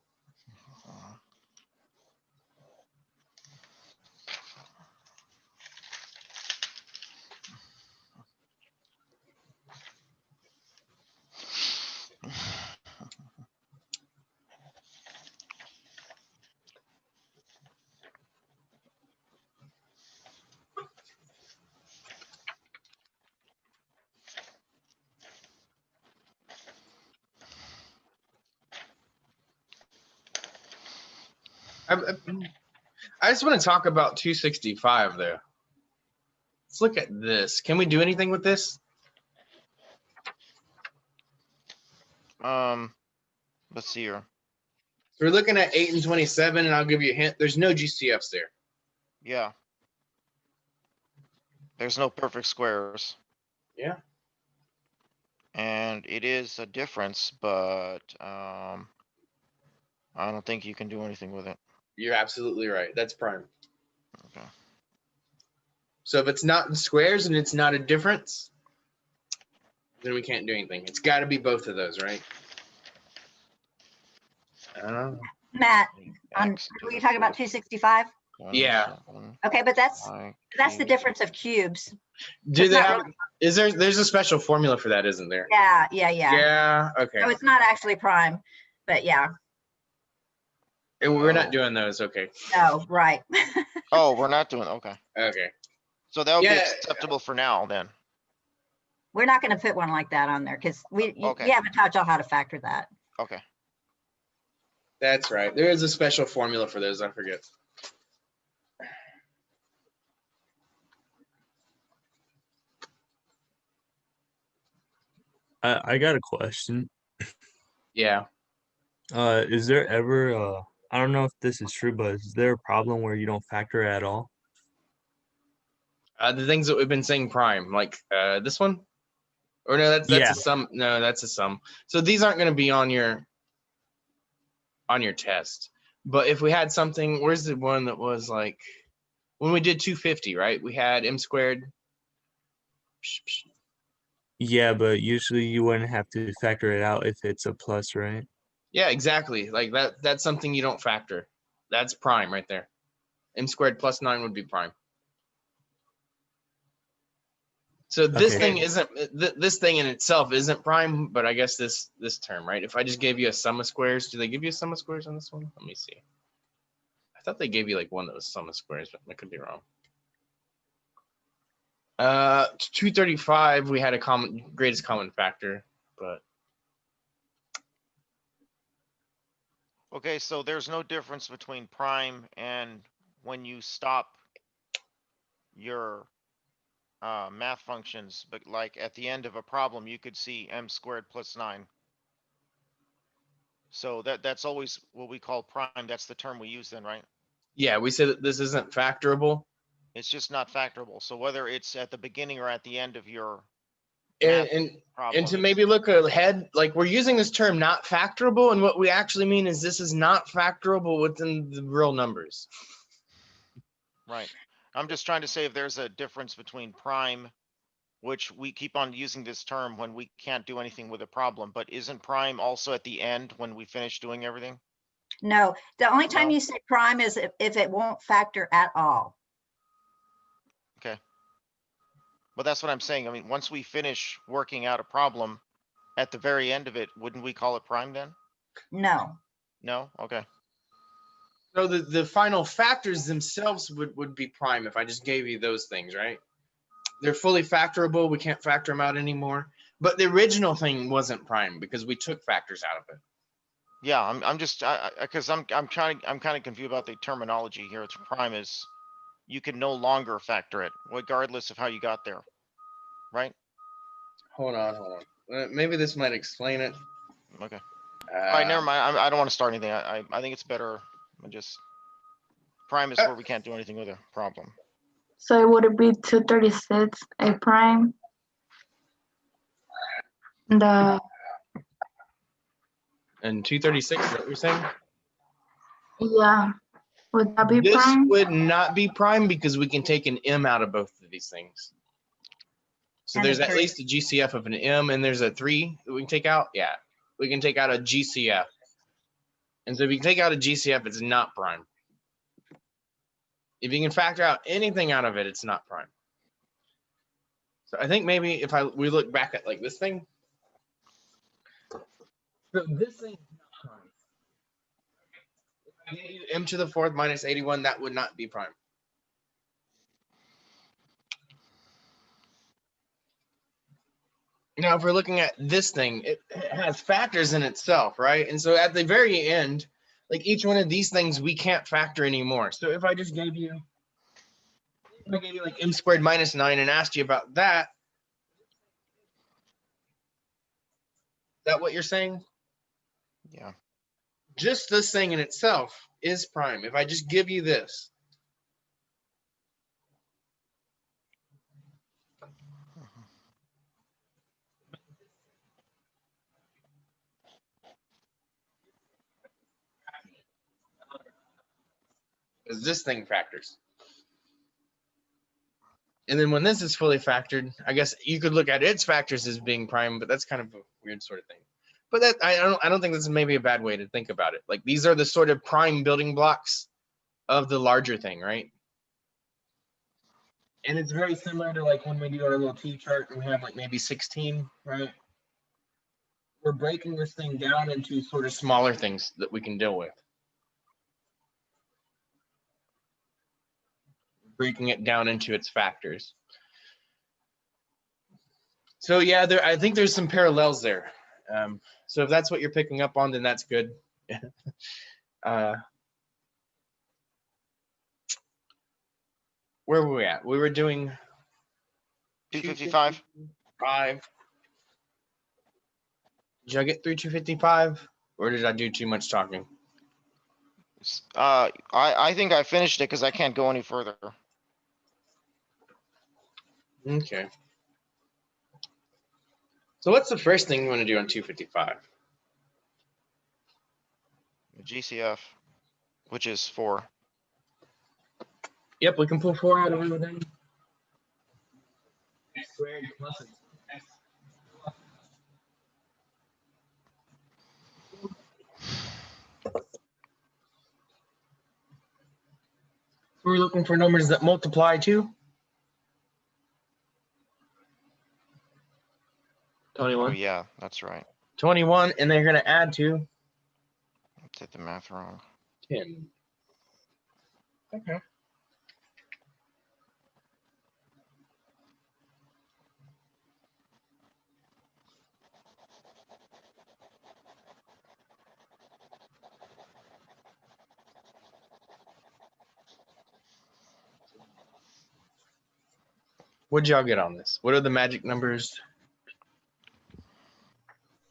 I just want to talk about 265 though. Let's look at this. Can we do anything with this? Let's see here. So we're looking at 8 and 27, and I'll give you a hint. There's no GCFs there. Yeah. There's no perfect squares. Yeah. And it is a difference, but I don't think you can do anything with it. You're absolutely right. That's prime. Okay. So if it's not in squares and it's not a difference, then we can't do anything. It's got to be both of those, right? Matt, X were to you the talking about fifth 265? Yeah. 7 Okay, but that's the y difference of cubes. Do It's they not have? really- Is there's a special formula for that, isn't there? Yeah. Yeah. Okay. So it's not actually prime, but yeah, And we're Oh. not doing those. Okay. no, right. Oh, we're not doing, okay. Okay. So that would be Yeah. acceptable for now then. We're not going to put one like that on there because we Okay. haven't taught y'all how to factor that. Okay. That's right. There is a special formula for those. I forget. I got a question. Yeah. Is there ever I don't know if this is true, but is there a problem where you don't factor at all? The things that we've been saying prime, like this one, or no, that's Yeah. a sum. No, that's a sum. So these aren't going to be on your test. But if we had something, where's the one that was like when we did 250, right? We had m squared. Yeah, but usually you wouldn't have to factor it out if it's a plus, right? Yeah, exactly. Like that. That's something you don't factor. That's prime right there. M squared plus 9 would be prime. So this Okay. thing isn't this thing in itself isn't prime, but I guess this term, right? If I just gave you a sum of squares, do they give you a sum of squares on this one? Let me see. I thought they gave you like one that was sum of squares, but I could be wrong. 235, we had a greatest common factor, but Okay, so there's no difference between prime and when you stop your math functions, but like at the end of a problem, you could see m squared plus 9. So that's always what we call prime. That's the term we use then, right? yeah, we said that this isn't factorable. It's just not factorable. So whether it's at the beginning or at the end of your And math and, problem, and to it's- maybe look ahead, like we're using this term not factorable, and what we actually mean is this is not factorable within the real numbers. right. I'm just trying to say if there's a difference between prime, which we keep on using this term when we can't do anything with a problem, but isn't prime also at the end when we finish doing everything? No, the only time No? you say prime is if it won't factor at all. Okay. But that's what I'm saying. I mean, once we finish working out a problem, at the very end of it, wouldn't we call it prime then? No, No? Okay. So the final factors themselves would be prime if I just gave you those things, right? They're fully factorable. We can't factor them out anymore. But the original thing wasn't prime because we took factors out of it. Yeah, I'm just, because I'm kind of confused about the terminology here. It's prime is, you can no longer factor it regardless of how you got there, right? Hold on. Maybe this might explain it. Okay. All right, never Uh, mind. I don't want to start anything. I think it's better. Just prime is where we can't do anything with a problem. So would it be 236 a prime? The and 236, is that what you're saying? yeah, would that be This prime? would not be prime because we can take an m out of both of these things. So And there's a at three. least a GCF of an m, and there's a 3 that we can take out. Yeah, we can take out a GCF. And so if you can take out a GCF, it's not prime. If you can factor out anything out of it, it's not prime. So I think maybe if we look back at like this thing. So this thing is not prime. If I gave you m to the 4th minus 81, that would not be prime. Now, if we're looking at this thing, it has factors in itself, right? And so at the very end, like each one of these things, we can't factor anymore. So if I just gave you, like m squared minus 9 and asked you about that, is that what you're saying? Yeah. Just this thing in itself is prime. If I just give you this. Is this thing factors. And then when this is fully factored, I guess you could look at its factors as being prime, but that's kind of a weird sort of thing. But that I don't think this is maybe a bad way to think about it. Like these are the sort of prime building blocks of the larger thing, right? And it's very similar to like when we do our little T chart and we have like maybe 16, right? We're breaking this thing down into sort of smaller things that we can deal with. Breaking it down into its factors. So yeah, I think there's some parallels there. So if that's what you're picking up on, then that's good. Where were we at? We were doing 255. 5. Did I get through 255 or did I do too much talking? I think I finished it because I can't go any further. Okay. So what's the first thing you want to do on 255? GCF, which is 4. Yep, we can pull 4 out of everything. X squared plus X. We're looking for numbers that multiply too. Oh 21. yeah, that's right. 21, and they're going to add to Did the math wrong. 10. Okay. What'd y'all get on this? What are the magic numbers?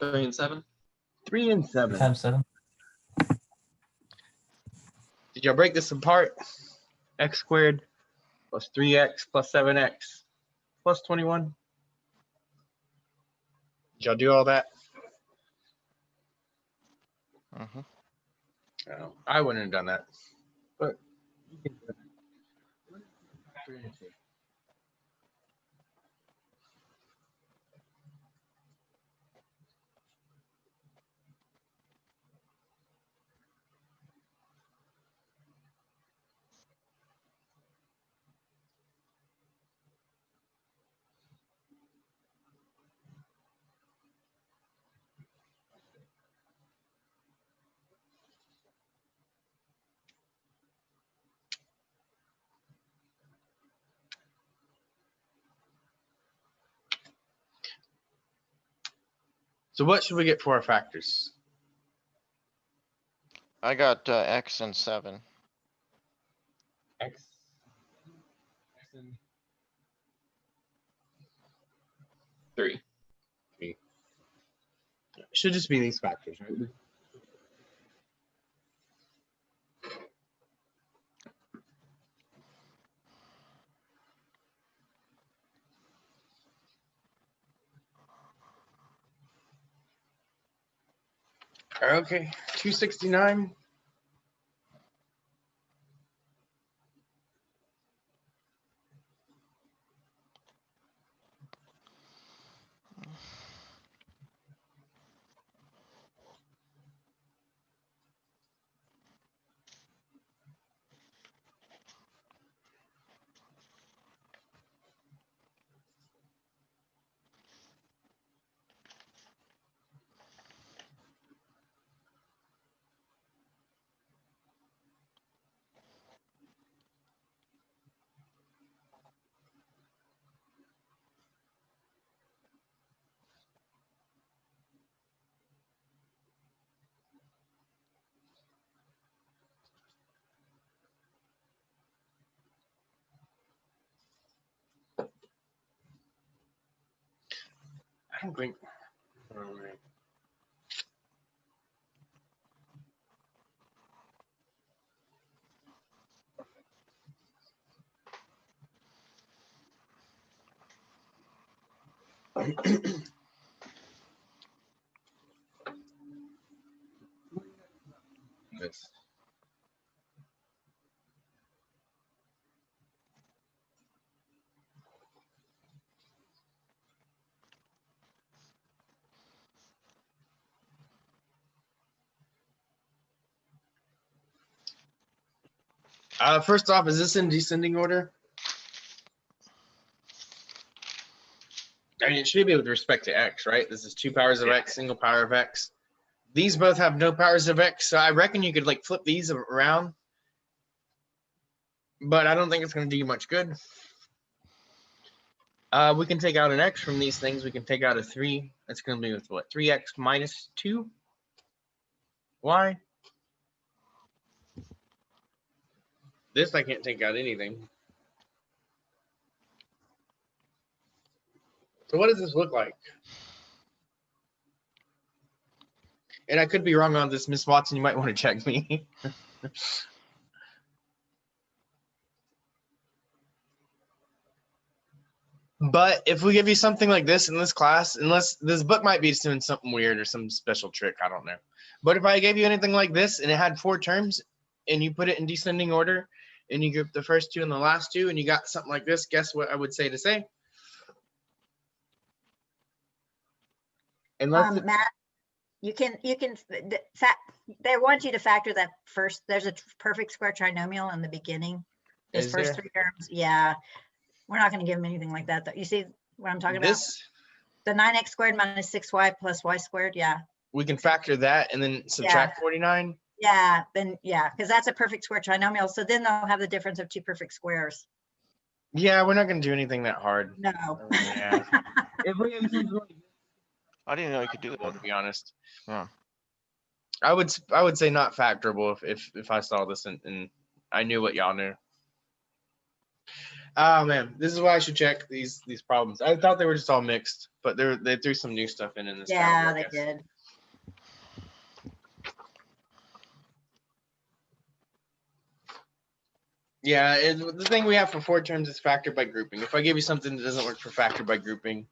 3 and 7. 3 and 7. Times 7. Did y'all break this apart? X squared plus 3x plus 7x plus 21. Did y'all do all that? Mm-hmm. No, I wouldn't have done that. But you can do it. So what should we get for our factors? I got X and 7. X. And 3. should just be these factors, right? Okay, 269. I don't think. All right. This. First off, is this in descending order? I mean, it should be with respect to x, right? This is 2 powers of x, single power of x. These both have no powers of x, so I reckon you could like flip these around. But I don't think it's going to do you much good. We can take out an x from these things. We can take out a 3. That's going to be with what? 3x minus 2? Why? This I can't take out anything. So what does this look like? And I could be wrong on this, Miss Watson. You might want to check me. But if we give you something like this in this class, unless this book might be doing something weird or some special trick, I don't know. But if I gave you anything like this and it had 4 terms and you put it in descending order and you group the first 2 and the last 2 and you got something like this, guess what I would say to say? Unless it- Matt, you can, they want you to factor that first, there's a perfect square trinomial in the beginning. Those Is first there? 3 terms, yeah. We're not gonna give them anything like that, though. You see what I'm talking about? this, The 9x squared minus 6y plus y squared, yeah. we can factor that and then subtract 49. Yeah, then, yeah, because that's a perfect square trinomial. So then they'll have the difference of 2 perfect squares. Yeah, we're not going to do anything that hard. No. Yeah. If we have something like I didn't know you could do that, that. to be honest. Yeah. I would say not factorable if I saw this and I knew what y'all knew. Oh man, this is why I should check these problems. I thought they were just all mixed, but they threw some new stuff in this. Yeah, calendar, I they guess. did. Yeah, the thing we have for 4 terms is factor by grouping. If I give you something that doesn't work for factor by grouping,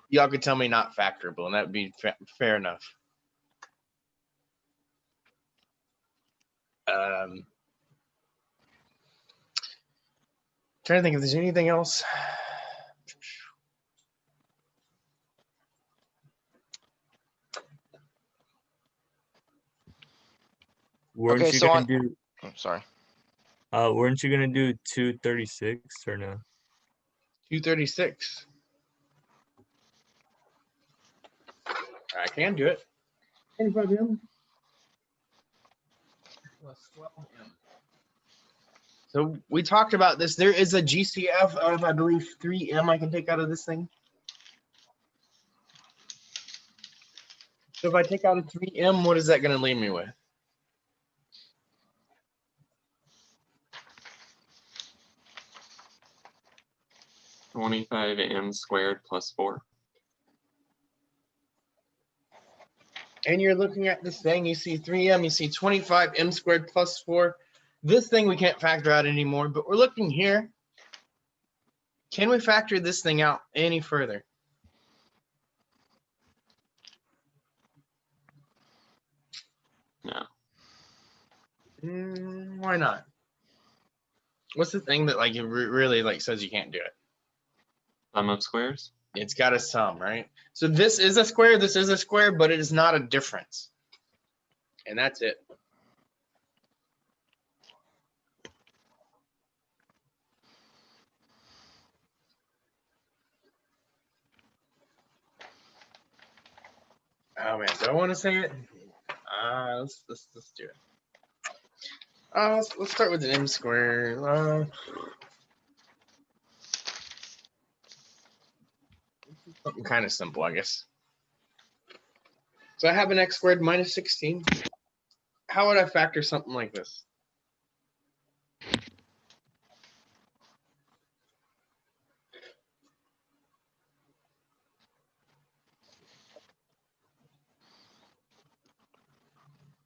y'all could tell me not factorable, and that would be fair enough. Trying to think if there's anything else. Weren't Okay, you so gonna on- do? Oh, sorry. Weren't you gonna do 236 or no? 236. I can do it. 25M plus 12M. So we talked about this. There is a GCF of, I believe, 3M I can take out of this thing. So if I take out a 3M, what is that going to leave me with? M squared plus 4. And you're looking at this thing, you see 3M, you see 25M squared plus 4. This thing we can't factor out anymore, but we're looking here. Can we factor this thing out any further? No. Why not? What's the thing that like it really like says you can't do it? Sum of squares? It's got a sum, right? So this is a square, this is a square, but it is not a difference. And that's it. Oh man, do I want to say it? Let's do it. Let's start with an M square. Something kind of simple, I guess. So I have an x squared minus 16. How would I factor something like this?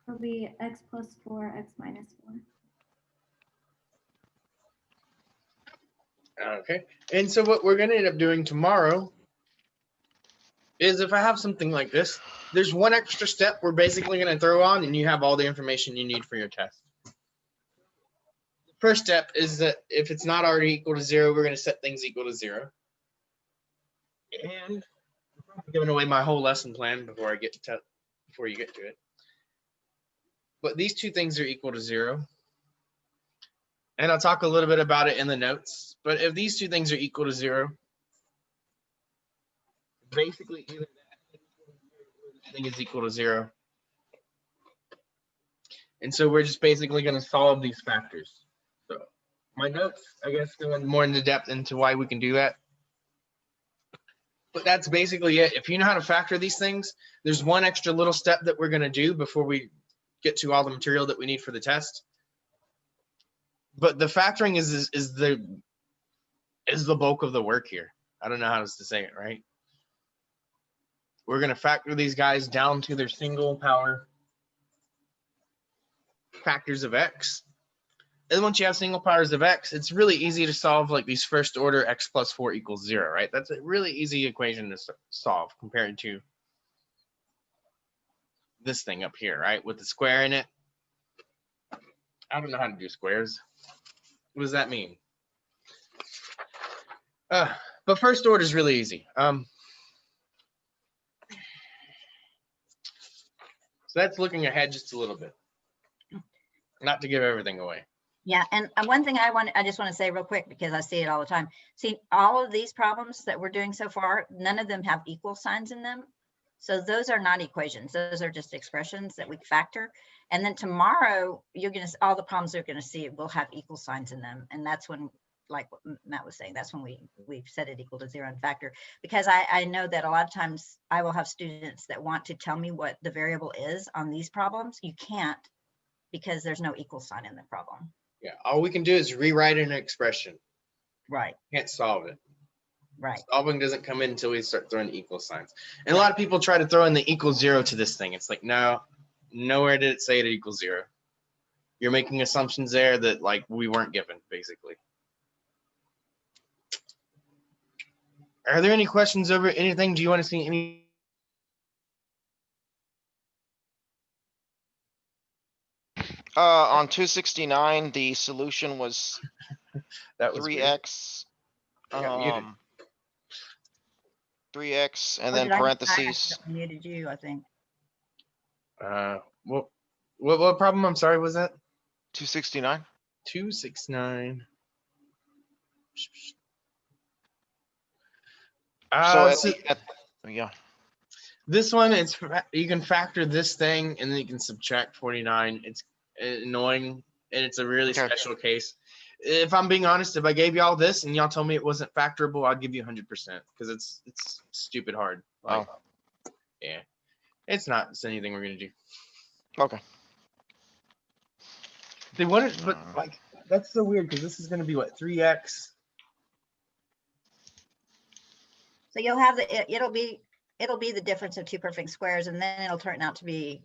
It'll be x plus 4, x minus 4. Okay. And so what we're going to end up doing tomorrow is if I have something like this, there's one extra step we're basically going to throw on and you have all the information you need for your test. The first step is that if it's not already equal to 0, we're going to set things equal to 0. And I'm giving away my whole lesson plan before you get to it. But these two things are equal to 0. And I'll talk a little bit about it in the notes. But if these two things are equal to 0, basically either that thing is equal to 0. And so we're just basically going to solve these factors. So my notes, I guess, going more into depth into why we can do that. But that's basically it. If you know how to factor these things, there's one extra little step that we're going to do before we get to all the material that we need for the test. But the factoring is the bulk of the work here. I don't know how else to say it, right? We're going to factor these guys down to their single power factors of x. And once you have single powers of x, it's really easy to solve like these first order x plus 4 equals 0, right? That's a really easy equation to solve compared to this thing up here, right? With the square in it. I don't know how to do squares. What does that mean? But first order is really easy. So that's looking ahead just a little bit. Not to give everything away. Yeah, and one thing I just want to say real quick, because I see it all the time. See, all of these problems that we're doing so far, none of them have equal signs in them. So those are not equations. Those are just expressions that we factor. And then tomorrow, you're going to, all the problems you're going to see will have equal signs in them. And that's when, like what Matt was saying, that's when we've set it equal to 0 and factor. Because I know that a lot of times I will have students that want to tell me what the variable is on these problems. You can't, because there's no equal sign in the problem. Yeah, all we can do is rewrite an expression. Right. Can't solve it. Right. Solving doesn't come in until we start throwing equal signs. And a lot of people try to throw in the equal 0 to this thing. It's like, no, nowhere did it say it equals 0. You're making assumptions there that like we weren't given, basically. Are there any questions over anything? Do you want to see any? On 269, the solution was That was weird. 3x. I got muted. 3x and Or then did I parentheses. muted you, I think. What problem? I'm sorry, was that? 269. 269. So yeah. This one, you can factor this thing and then you can subtract 49. It's annoying and it's a really Okay. special case. If I'm being honest, if I gave y'all this and y'all told me it wasn't factorable, I'd give you 100% because it's stupid hard. Like, yeah, it's not anything we're gonna do. Okay. They want it, but like that's so weird because this is gonna be what 3x. So you'll have it'll be the difference of two perfect squares, and then it'll turn out to be.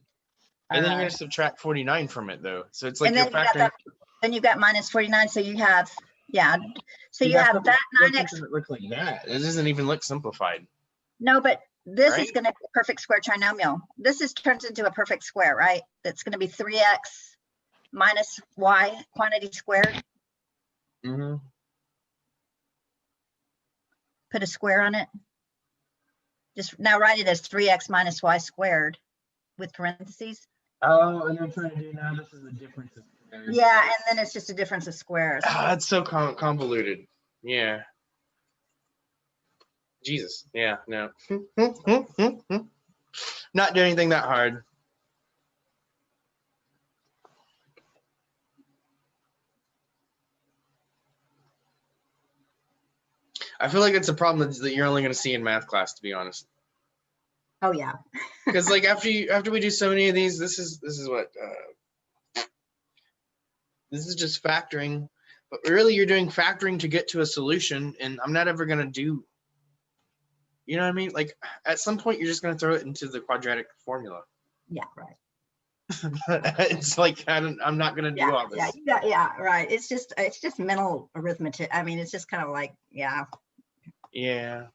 And then you're gonna subtract 49 from it though, so it's like and you're then factoring. Then you got minus 49, so you have So you have something that 9x. doesn't look like that. It doesn't even look simplified. No, but this is Right? going to be a perfect square trinomial. This turns into a perfect square, right? That's going to be 3x minus y quantity squared. Mm-hmm. Put a square on it. Just now write it as 3x minus y squared with parentheses. Oh, and I'm trying to do now. This is the difference of squares. Yeah, and then it's just a difference of squares. That's so convoluted. Yeah. Jesus. Yeah. No. Not doing anything that hard. I feel like it's a problem that you're only going to see in math class, to be honest. Oh yeah. Because like after we do so many of these, this is what this is just factoring, but really you're doing factoring to get to a solution, and I'm not ever gonna do. You know what I mean? Like at some point you're just gonna throw it into the quadratic formula. Yeah, right. It's like I'm not gonna do all this. Yeah, right. It's just mental arithmetic. I mean, it's just kind of like, yeah. Yeah.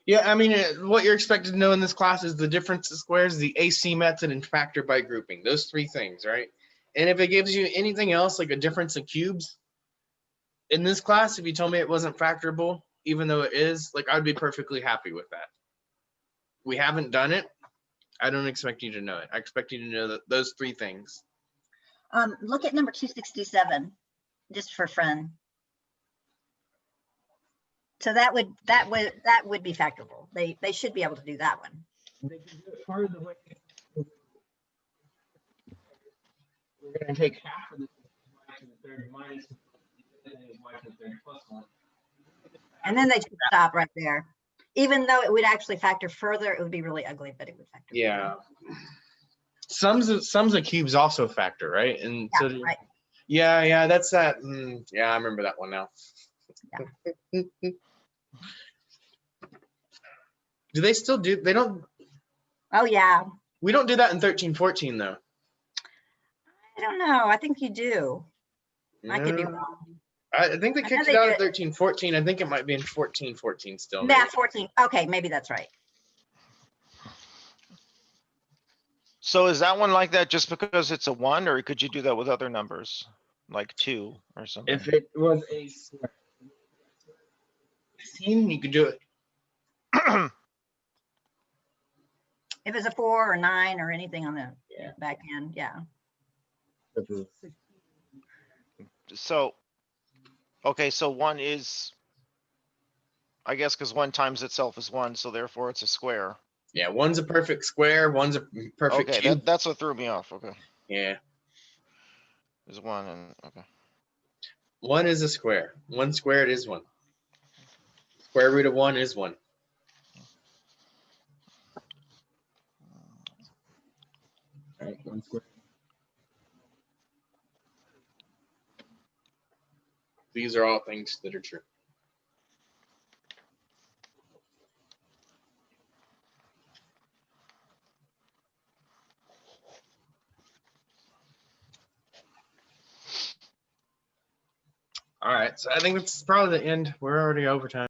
Yeah, I mean, what you're expected to know in this class is the difference of squares, the AC method, and factor by grouping. Those three things, right? And if it gives you anything else, like a difference of cubes, in this class, if you told me it wasn't factorable, even though it is, like I'd be perfectly happy with that. We haven't done it. I don't expect you to know it. I expect you to know those three things. Look at number 267, just for fun. So that would be factorable. They should be able to do that one. They can do it part of the way. We're going to take half of this y to the third minus y to the third plus 1. And then they should stop right there. Even though it would actually factor further, it would be really ugly, but it would factor. Yeah. Sums of cubes also factor, right? And Yeah, so right. yeah, that's that. Yeah, I remember that one now. Do they still do? They don't. Oh, yeah. We don't do that in 1314 though. I don't know. I think you do. I could be Yeah. wrong. I think they I know kicked they it out do of it. 1314. I think it might be in 1414 still. Yeah, Maybe. 14. Okay, maybe that's right. So is that one like that just because it's a 1, or could you do that with other numbers? Like 2 or something? If it was a 16, you could do it. If it's a 4 or 9 or anything on the Yeah. back end, yeah. So, okay, so 1 is, I guess, because 1 times itself is 1, so therefore it's a square. Yeah, one's a perfect square, one's a perfect Okay, cube. that's what threw me off. Okay, Yeah, is 1 and, okay. one is a square. One squared is 1. Square root of 1 is 1. All right, 1 squared. These are all things that are true. All right, so I think that's probably the end. We're already overtime.